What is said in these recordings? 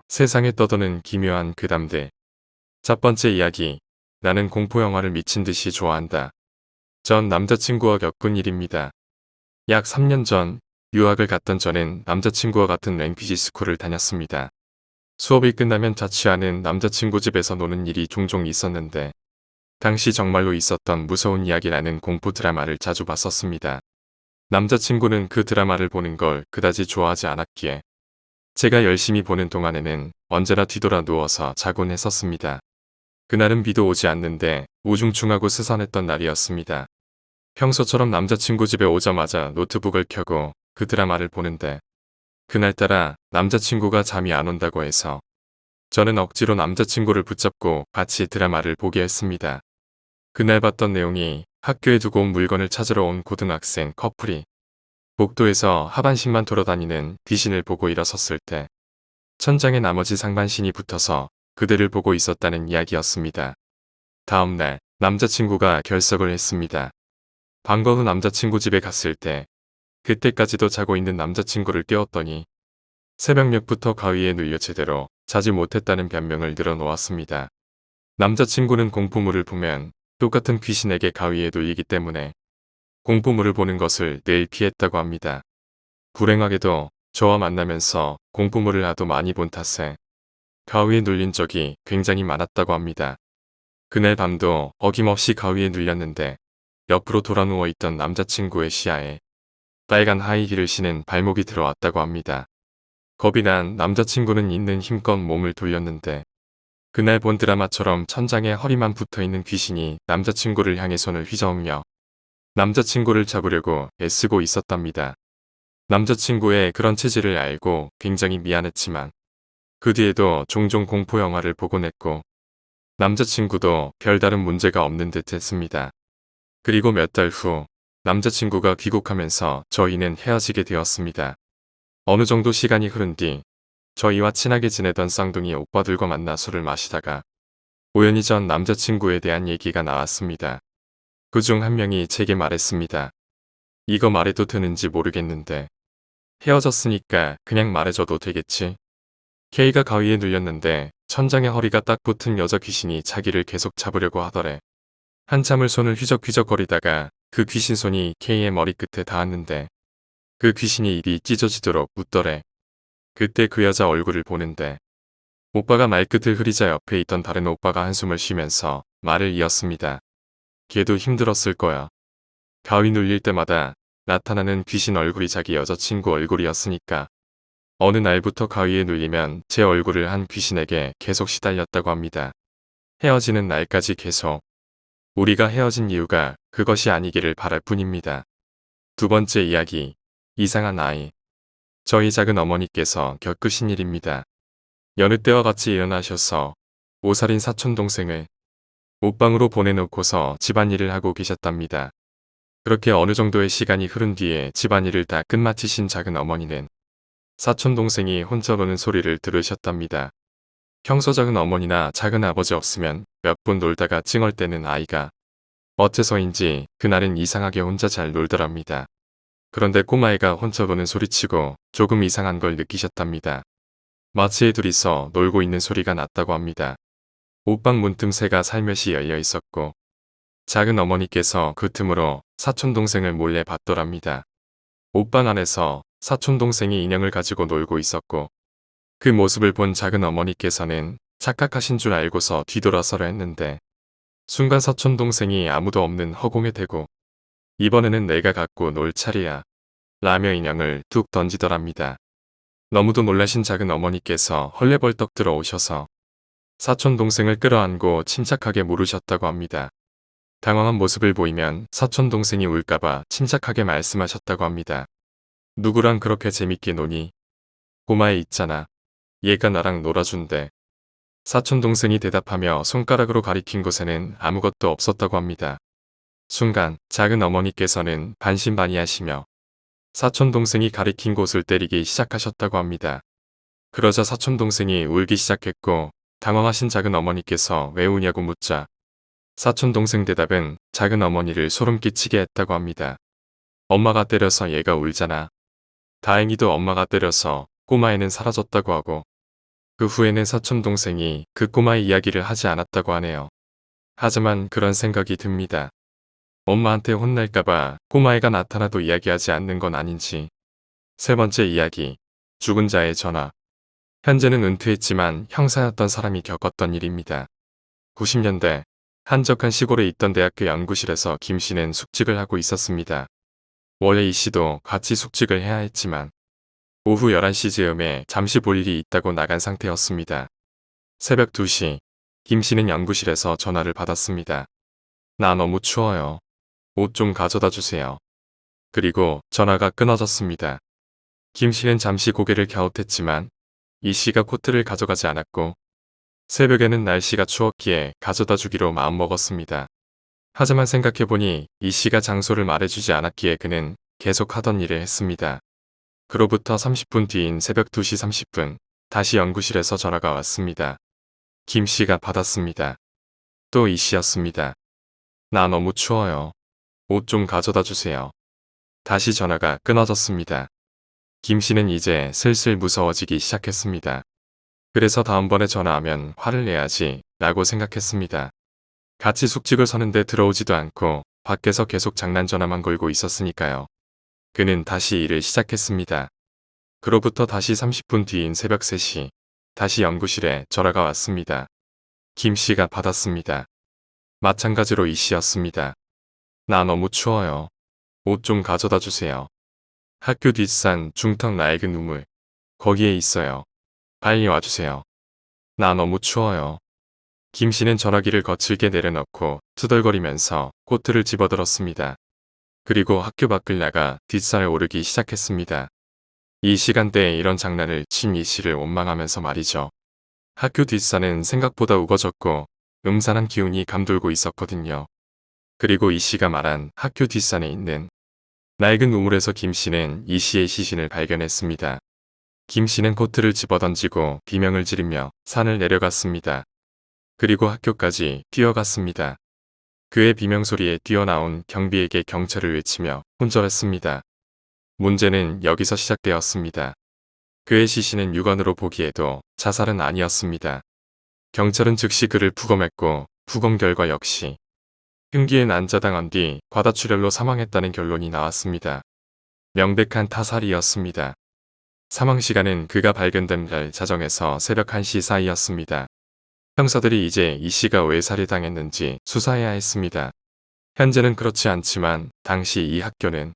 세상에 떠도는 기묘한 괴담들. 첫 번째 이야기. 나는 공포영화를 미친 듯이 좋아한다. 전 남자친구와 겪은 일입니다. 약 3년 전 유학을 갔던 저는 남자친구와 같은 랭귀지 스쿨을 다녔습니다. 수업이 끝나면 자취하는 남자친구 집에서 노는 일이 종종 있었는데 당시 정말로 있었던 무서운 이야기라는 공포 드라마를 자주 봤었습니다. 남자친구는 그 드라마를 보는 걸 그다지 좋아하지 않았기에 제가 열심히 보는 동안에는 언제나 뒤돌아 누워서 자곤 했었습니다. 그날은 비도 오지 않는데 우중충하고 스산했던 날이었습니다. 평소처럼 남자친구 집에 오자마자 노트북을 켜고 그 드라마를 보는데 그날따라 남자친구가 잠이 안 온다고 해서 저는 억지로 남자친구를 붙잡고 같이 드라마를 보게 했습니다. 그날 봤던 내용이 학교에 두고 온 물건을 찾으러 온 고등학생 커플이 복도에서 하반신만 돌아다니는 귀신을 보고 일어섰을 때 천장에 나머지 상반신이 붙어서 그들을 보고 있었다는 이야기였습니다. 다음 날 남자친구가 결석을 했습니다. 방과 후 남자친구 집에 갔을 때 그때까지도 자고 있는 남자친구를 깨웠더니 새벽녘부터 가위에 눌려 제대로 자지 못했다는 변명을 늘어놓았습니다. 남자친구는 공포물을 보면 똑같은 귀신에게 가위에 눌리기 때문에 공포물을 보는 것을 늘 피했다고 합니다. 불행하게도 저와 만나면서 공포물을 하도 많이 본 탓에 가위에 눌린 적이 굉장히 많았다고 합니다. 그날 밤도 어김없이 가위에 눌렸는데 옆으로 돌아 누워있던 남자친구의 시야에 빨간 하이힐을 신은 발목이 들어왔다고 합니다. 겁이 난 남자친구는 있는 힘껏 몸을 돌렸는데 그날 본 드라마처럼 천장에 허리만 붙어있는 귀신이 남자친구를 향해 손을 휘저으며 남자친구를 잡으려고 애쓰고 있었답니다. 남자친구의 그런 체질을 알고 굉장히 미안했지만 그 뒤에도 종종 공포 영화를 보곤 했고 남자친구도 별다른 문제가 없는 듯 했습니다. 그리고 몇 달 후 남자친구가 귀국하면서 저희는 헤어지게 되었습니다. 어느 정도 시간이 흐른 뒤 저희와 친하게 지내던 쌍둥이 오빠들과 만나 술을 마시다가 우연히 전 남자친구에 대한 얘기가 나왔습니다. 그중 한 명이 제게 말했습니다. 이거 말해도 되는지 모르겠는데 헤어졌으니까 그냥 말해줘도 되겠지? K가 가위에 눌렸는데 천장에 허리가 딱 붙은 여자 귀신이 자기를 계속 잡으려고 하더래. 한참을 손을 휘적휘적거리다가 그 귀신 손이 K의 머리끝에 닿았는데 그 귀신이 입이 찢어지도록 웃더래. 그때 그 여자 얼굴을 보는데 오빠가 말끝을 흐리자 옆에 있던 다른 오빠가 한숨을 쉬면서 말을 이었습니다. 걔도 힘들었을 거야. 가위 눌릴 때마다 나타나는 귀신 얼굴이 자기 여자친구 얼굴이었으니까 어느 날부터 가위에 눌리면 제 얼굴을 한 귀신에게 계속 시달렸다고 합니다. 헤어지는 날까지 계속. 우리가 헤어진 이유가 그것이 아니기를 바랄 뿐입니다. 두 번째 이야기. 이상한 아이. 저희 작은 어머니께서 겪으신 일입니다. 여느 때와 같이 일어나셔서 5살인 사촌동생을 옷방으로 보내놓고서 집안일을 하고 계셨답니다. 그렇게 어느 정도의 시간이 흐른 뒤에 집안일을 다 끝마치신 작은 어머니는 사촌동생이 혼자 노는 소리를 들으셨답니다. 평소 작은 어머니나 작은 아버지 없으면 몇 분 놀다가 찡얼대는 아이가 어째서인지 그날은 이상하게 혼자 잘 놀더랍니다. 그런데 꼬마애가 혼자 노는 소리치고 조금 이상한 걸 느끼셨답니다. 마치 둘이서 놀고 있는 소리가 났다고 합니다. 옷방 문틈새가 살며시 열려 있었고 작은 어머니께서 그 틈으로 사촌동생을 몰래 봤더랍니다. 옷방 안에서 사촌동생이 인형을 가지고 놀고 있었고 그 모습을 본 작은 어머니께서는 착각하신 줄 알고서 뒤돌아서려 했는데 순간 사촌동생이 아무도 없는 허공에 대고 이번에는 내가 갖고 놀 차례야 라며 인형을 툭 던지더랍니다. 너무도 놀라신 작은 어머니께서 헐레벌떡 들어오셔서 사촌동생을 끌어안고 침착하게 물으셨다고 합니다. 당황한 모습을 보이면 사촌동생이 울까봐 침착하게 말씀하셨다고 합니다. 누구랑 그렇게 재밌게 노니? 꼬마애 있잖아. 얘가 나랑 놀아준대. 사촌동생이 대답하며 손가락으로 가리킨 곳에는 아무것도 없었다고 합니다. 순간 작은 어머니께서는 반신반의하시며 사촌동생이 가리킨 곳을 때리기 시작하셨다고 합니다. 그러자 사촌동생이 울기 시작했고 당황하신 작은 어머니께서 왜 우냐고 묻자 사촌동생 대답은 작은 어머니를 소름 끼치게 했다고 합니다. 엄마가 때려서 얘가 울잖아. 다행히도 엄마가 때려서 꼬마애는 사라졌다고 하고 그 후에는 사촌동생이 그 꼬마의 이야기를 하지 않았다고 하네요. 하지만 그런 생각이 듭니다. 엄마한테 혼날까봐 꼬마애가 나타나도 이야기하지 않는 건 아닌지. 세 번째 이야기. 죽은 자의 전화. 현재는 은퇴했지만 형사였던 사람이 겪었던 일입니다. 90년대 한적한 시골에 있던 대학교 연구실에서 김 씨는 숙직을 하고 있었습니다. 원래 이 씨도 같이 숙직을 해야 했지만 오후 11시 즈음에 잠시 볼 일이 있다고 나간 상태였습니다. 새벽 2시 김 씨는 연구실에서 전화를 받았습니다. 나 너무 추워요. 옷 좀 가져다 주세요. 그리고 전화가 끊어졌습니다. 김 씨는 잠시 고개를 갸웃했지만 이 씨가 코트를 가져가지 않았고 새벽에는 날씨가 추웠기에 가져다 주기로 마음먹었습니다. 하지만 생각해보니 이 씨가 장소를 말해주지 않았기에 그는 계속 하던 일을 했습니다. 그로부터 30분 뒤인 새벽 2시 30분 다시 연구실에서 전화가 왔습니다. 김 씨가 받았습니다. 또 이 씨였습니다. 나 너무 추워요. 옷 좀 가져다 주세요. 다시 전화가 끊어졌습니다. 김 씨는 이제 슬슬 무서워지기 시작했습니다. 그래서 다음번에 전화하면 화를 내야지 라고 생각했습니다. 같이 숙직을 서는데 들어오지도 않고 밖에서 계속 장난 전화만 걸고 있었으니까요. 그는 다시 일을 시작했습니다. 그로부터 다시 30분 뒤인 새벽 3시 다시 연구실에 전화가 왔습니다. 김 씨가 받았습니다. 마찬가지로 이 씨였습니다. 나 너무 추워요. 옷 좀 가져다 주세요. 학교 뒷산 중턱 낡은 우물. 거기에 있어요. 빨리 와주세요. 나 너무 추워요. 김 씨는 전화기를 거칠게 내려놓고 투덜거리면서 코트를 집어들었습니다. 그리고 학교 밖을 나가 뒷산을 오르기 시작했습니다. 이 시간대에 이런 장난을 친 이 씨를 원망하면서 말이죠. 학교 뒷산은 생각보다 우거졌고 음산한 기운이 감돌고 있었거든요. 그리고 이 씨가 말한 학교 뒷산에 있는 낡은 우물에서 김 씨는 이 씨의 시신을 발견했습니다. 김 씨는 코트를 집어던지고 비명을 지르며 산을 내려갔습니다. 그리고 학교까지 뛰어갔습니다. 그의 비명소리에 뛰어나온 경비에게 경찰을 외치며 혼절했습니다. 문제는 여기서 시작되었습니다. 그의 시신은 육안으로 보기에도 자살은 아니었습니다. 경찰은 즉시 그를 부검했고 부검 결과 역시 흉기에 난자당한 뒤 과다출혈로 사망했다는 결론이 나왔습니다. 명백한 타살이었습니다. 사망 시간은 그가 발견된 날 자정에서 새벽 1시 사이였습니다. 형사들이 이제 이 씨가 왜 살해당했는지 수사해야 했습니다. 현재는 그렇지 않지만 당시 이 학교는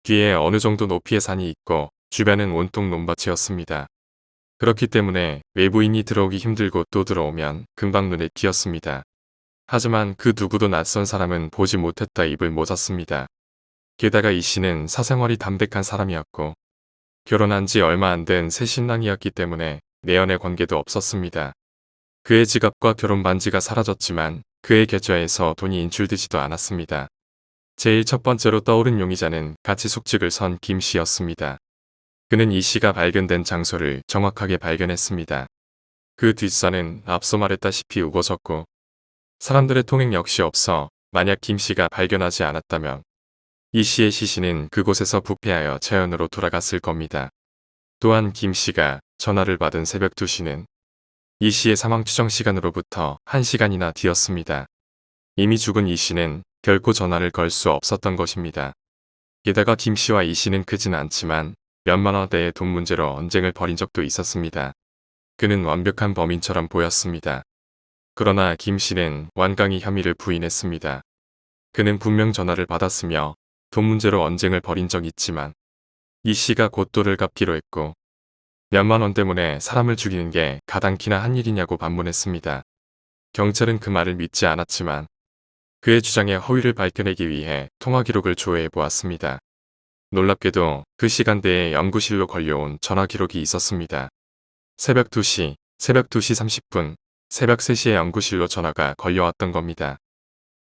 뒤에 어느 정도 높이의 산이 있고 주변은 온통 논밭이었습니다. 그렇기 때문에 외부인이 들어오기 힘들고 또 들어오면 금방 눈에 띄었습니다. 하지만 그 누구도 낯선 사람은 보지 못했다 입을 모았습니다. 게다가 이 씨는 사생활이 담백한 사람이었고 결혼한 지 얼마 안 된 새 신랑이었기 때문에 내연의 관계도 없었습니다. 그의 지갑과 결혼 반지가 사라졌지만 그의 계좌에서 돈이 인출되지도 않았습니다. 제일 첫 번째로 떠오른 용의자는 같이 숙직을 선 김 씨였습니다. 그는 이 씨가 발견된 장소를 정확하게 발견했습니다. 그 뒷산은 앞서 말했다시피 우거졌고 사람들의 통행 역시 없어 만약 김 씨가 발견하지 않았다면 이 씨의 시신은 그곳에서 부패하여 자연으로 돌아갔을 겁니다. 또한 김 씨가 전화를 받은 새벽 2시는 이 씨의 사망 추정 시간으로부터 1시간이나 뒤였습니다. 이미 죽은 이 씨는 결코 전화를 걸 수 없었던 것입니다. 게다가 김 씨와 이 씨는 크진 않지만 몇만 원대의 돈 문제로 언쟁을 벌인 적도 있었습니다. 그는 완벽한 범인처럼 보였습니다. 그러나 김 씨는 완강히 혐의를 부인했습니다. 그는 분명 전화를 받았으며 돈 문제로 언쟁을 벌인 적 있지만 이 씨가 곧 돈을 갚기로 했고 몇만 원 때문에 사람을 죽이는 게 가당키나 한 일이냐고 반문했습니다. 경찰은 그 말을 믿지 않았지만 그의 주장에 허위를 밝혀내기 위해 통화 기록을 조회해 보았습니다. 놀랍게도 그 시간대에 연구실로 걸려온 전화 기록이 있었습니다. 새벽 2시, 새벽 2시 30분, 새벽 3시에 연구실로 전화가 걸려왔던 겁니다.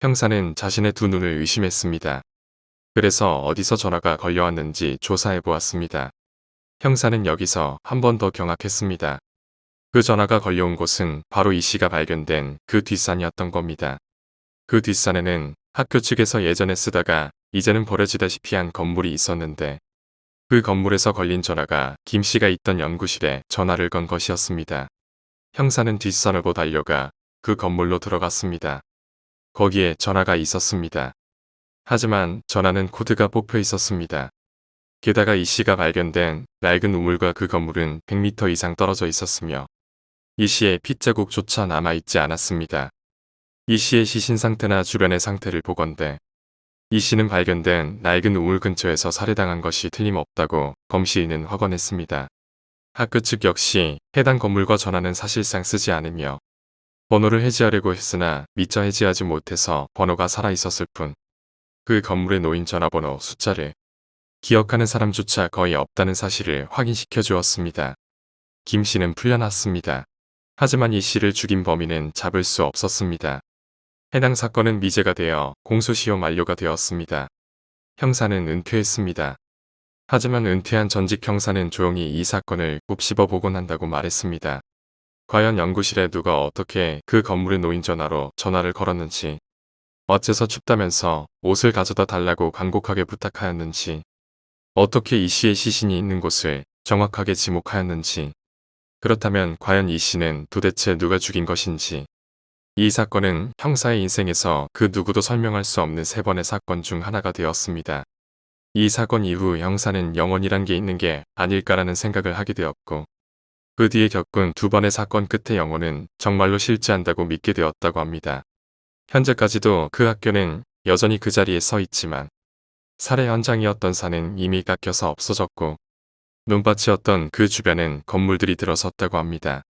형사는 자신의 두 눈을 의심했습니다. 그래서 어디서 전화가 걸려왔는지 조사해 보았습니다. 형사는 여기서 한 번 더 경악했습니다. 그 전화가 걸려온 곳은 바로 이 씨가 발견된 그 뒷산이었던 겁니다. 그 뒷산에는 학교 측에서 예전에 쓰다가 이제는 버려지다시피 한 건물이 있었는데 그 건물에서 걸린 전화가 김 씨가 있던 연구실에 전화를 건 것이었습니다. 형사는 뒷산으로 달려가 그 건물로 들어갔습니다. 거기에 전화가 있었습니다. 하지만 전화는 코드가 뽑혀 있었습니다. 게다가 이 씨가 발견된 낡은 우물과 그 건물은 100m 이상 떨어져 있었으며 이 씨의 핏자국조차 남아있지 않았습니다. 이 씨의 시신 상태나 주변의 상태를 보건대 이 씨는 발견된 낡은 우물 근처에서 살해당한 것이 틀림없다고 검시인은 확언했습니다. 학교 측 역시 해당 건물과 전화는 사실상 쓰지 않으며 번호를 해지하려고 했으나 미처 해지하지 못해서 번호가 살아있었을 뿐 그 건물에 놓인 전화번호 숫자를 기억하는 사람조차 거의 없다는 사실을 확인시켜 주었습니다. 김 씨는 풀려났습니다. 하지만 이 씨를 죽인 범인은 잡을 수 없었습니다. 해당 사건은 미제가 되어 공소시효 만료가 되었습니다. 형사는 은퇴했습니다. 하지만 은퇴한 전직 형사는 조용히 이 사건을 곱씹어 보곤 한다고 말했습니다. 과연 연구실에 누가 어떻게 그 건물에 놓인 전화로 전화를 걸었는지, 어째서 춥다면서 옷을 가져다 달라고 간곡하게 부탁하였는지, 어떻게 이 씨의 시신이 있는 곳을 정확하게 지목하였는지, 그렇다면 과연 이 씨는 도대체 누가 죽인 것인지. 이 사건은 형사의 인생에서 그 누구도 설명할 수 없는 세 번의 사건 중 하나가 되었습니다. 이 사건 이후 형사는 영혼이란 게 있는 게 아닐까라는 생각을 하게 되었고 그 뒤에 겪은 두 번의 사건 끝에 영혼은 정말로 실제한다고 믿게 되었다고 합니다. 현재까지도 그 학교는 여전히 그 자리에 서 있지만 살해 현장이었던 산은 이미 깎여서 없어졌고 논밭이었던 그 주변엔 건물들이 들어섰다고 합니다.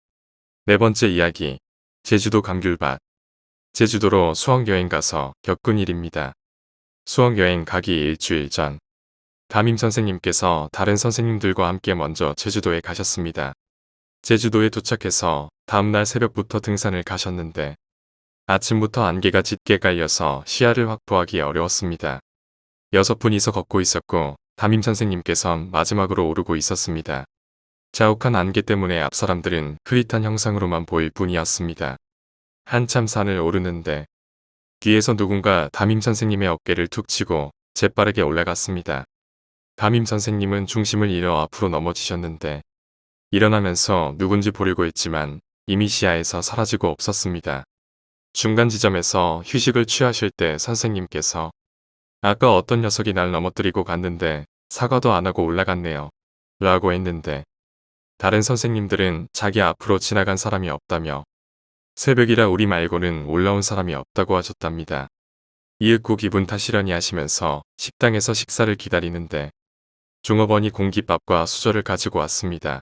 네 번째 이야기, 제주도 감귤밭. 제주도로 수학여행 가서 겪은 일입니다. 수학여행 가기 일주일 전 담임 선생님께서 다른 선생님들과 함께 먼저 제주도에 가셨습니다. 제주도에 도착해서 다음날 새벽부터 등산을 가셨는데 아침부터 안개가 짙게 깔려서 시야를 확보하기 어려웠습니다. 6분이서 걷고 있었고 담임 선생님께선 마지막으로 오르고 있었습니다. 자욱한 안개 때문에 앞 사람들은 흐릿한 형상으로만 보일 뿐이었습니다. 한참 산을 오르는데 뒤에서 누군가 담임 선생님의 어깨를 툭 치고 재빠르게 올라갔습니다. 담임 선생님은 중심을 잃어 앞으로 넘어지셨는데 일어나면서 누군지 보려고 했지만 이미 시야에서 사라지고 없었습니다. 중간 지점에서 휴식을 취하실 때 선생님께서 아까 어떤 녀석이 날 넘어뜨리고 갔는데 사과도 안 하고 올라갔네요. 라고 했는데 다른 선생님들은 자기 앞으로 지나간 사람이 없다며 새벽이라 우리 말고는 올라온 사람이 없다고 하셨답니다. 이윽고 기분 탓이려니 하시면서 식당에서 식사를 기다리는데 종업원이 공깃밥과 수저를 가지고 왔습니다.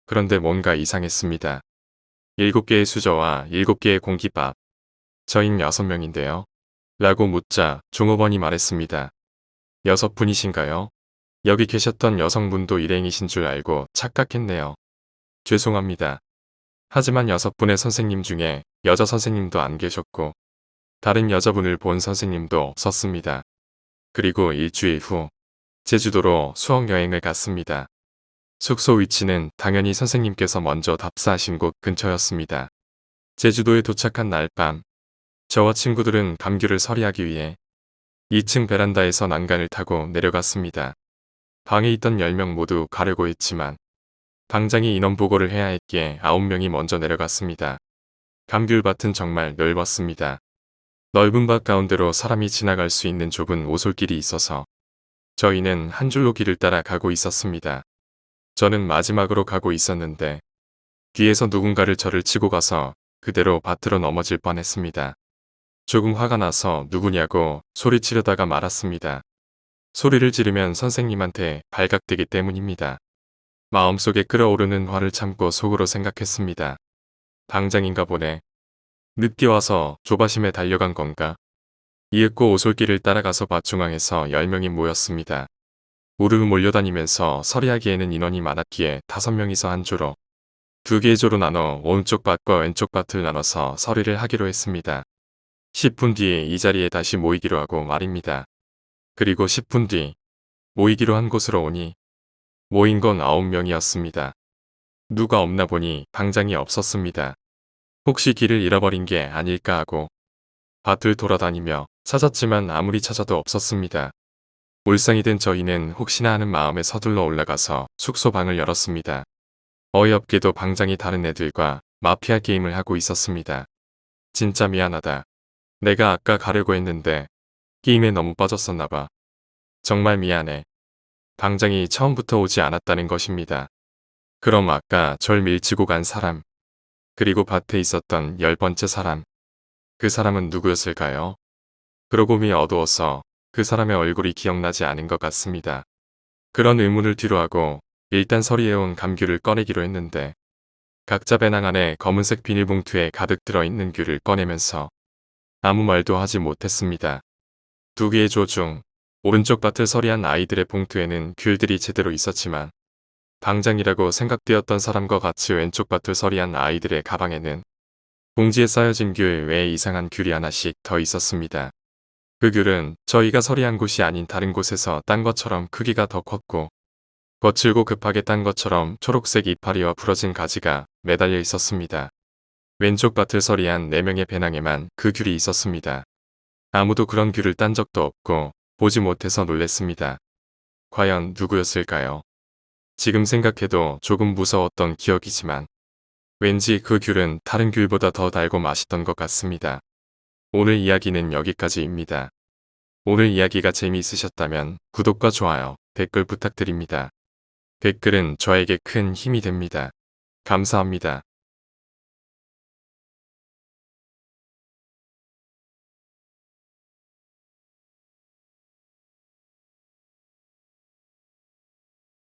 그런데 뭔가 이상했습니다. 7개의 수저와 7개의 공깃밥. 저흰 6명인데요. 라고 묻자 종업원이 말했습니다. 6분이신가요? 여기 계셨던 여성분도 일행이신 줄 알고 착각했네요. 죄송합니다. 하지만 6분의 선생님 중에 여자 선생님도 안 계셨고 다른 여자분을 본 선생님도 없었습니다. 그리고 일주일 후 제주도로 수학여행을 갔습니다. 숙소 위치는 당연히 선생님께서 먼저 답사하신 곳 근처였습니다. 제주도에 도착한 날 밤 저와 친구들은 감귤을 서리하기 위해 2층 베란다에서 난간을 타고 내려갔습니다. 방에 있던 10명 모두 가려고 했지만 방장이 인원 보고를 해야 했기에 9명이 먼저 내려갔습니다. 감귤밭은 정말 넓었습니다. 넓은 밭 가운데로 사람이 지나갈 수 있는 좁은 오솔길이 있어서 저희는 한 줄로 길을 따라 가고 있었습니다. 저는 마지막으로 가고 있었는데 뒤에서 누군가를 저를 치고 가서 그대로 밭으로 넘어질 뻔했습니다. 조금 화가 나서 누구냐고 소리치려다가 말았습니다. 소리를 지르면 선생님한테 발각되기 때문입니다. 마음속에 끓어오르는 화를 참고 속으로 생각했습니다. 방장인가 보네. 늦게 와서 조바심에 달려간 건가? 이윽고 오솔길을 따라가서 밭 중앙에서 10명이 모였습니다. 우르르 몰려다니면서 서리하기에는 인원이 많았기에 5명이서 한 조로 2개의 조로 나눠 오른쪽 밭과 왼쪽 밭을 나눠서 서리를 하기로 했습니다. 10분 뒤에 이 자리에 다시 모이기로 하고 말입니다. 그리고 10분 뒤 모이기로 한 곳으로 오니 모인 건 9명이었습니다. 누가 없나 보니 방장이 없었습니다. 혹시 길을 잃어버린 게 아닐까 하고 밭을 돌아다니며 찾았지만 아무리 찾아도 없었습니다. 울상이 된 저희는 혹시나 하는 마음에 서둘러 올라가서 숙소 방을 열었습니다. 어이없게도 방장이 다른 애들과 마피아 게임을 하고 있었습니다. 진짜 미안하다. 내가 아까 가려고 했는데 게임에 너무 빠졌었나봐. 정말 미안해. 방장이 처음부터 오지 않았다는 것입니다. 그럼 아까 절 밀치고 간 사람, 그리고 밭에 있었던 10번째 사람, 그 사람은 누구였을까요? 그러고 미 어두워서 그 사람의 얼굴이 기억나지 않은 것 같습니다. 그런 의문을 뒤로하고 일단 서리해온 감귤을 꺼내기로 했는데 각자 배낭 안에 검은색 비닐봉투에 가득 들어있는 귤을 꺼내면서 아무 말도 하지 못했습니다. 두 개의 조 중 오른쪽 밭을 서리한 아이들의 봉투에는 귤들이 제대로 있었지만 방장이라고 생각되었던 사람과 같이 왼쪽 밭을 서리한 아이들의 가방에는 봉지에 쌓여진 귤 외에 이상한 귤이 하나씩 더 있었습니다. 그 귤은 저희가 서리한 곳이 아닌 다른 곳에서 딴 것처럼 크기가 더 컸고 거칠고 급하게 딴 것처럼 초록색 이파리와 부러진 가지가 매달려 있었습니다. 왼쪽 밭을 서리한 4명의 배낭에만 그 귤이 있었습니다. 아무도 그런 귤을 딴 적도 없고 보지 못해서 놀랬습니다. 과연 누구였을까요? 지금 생각해도 조금 무서웠던 기억이지만 왠지 그 귤은 다른 귤보다 더 달고 맛있던 것 같습니다. 오늘 이야기는 여기까지입니다. 오늘 이야기가 재미있으셨다면 구독과 좋아요, 댓글 부탁드립니다. 댓글은 저에게 큰 힘이 됩니다. 감사합니다.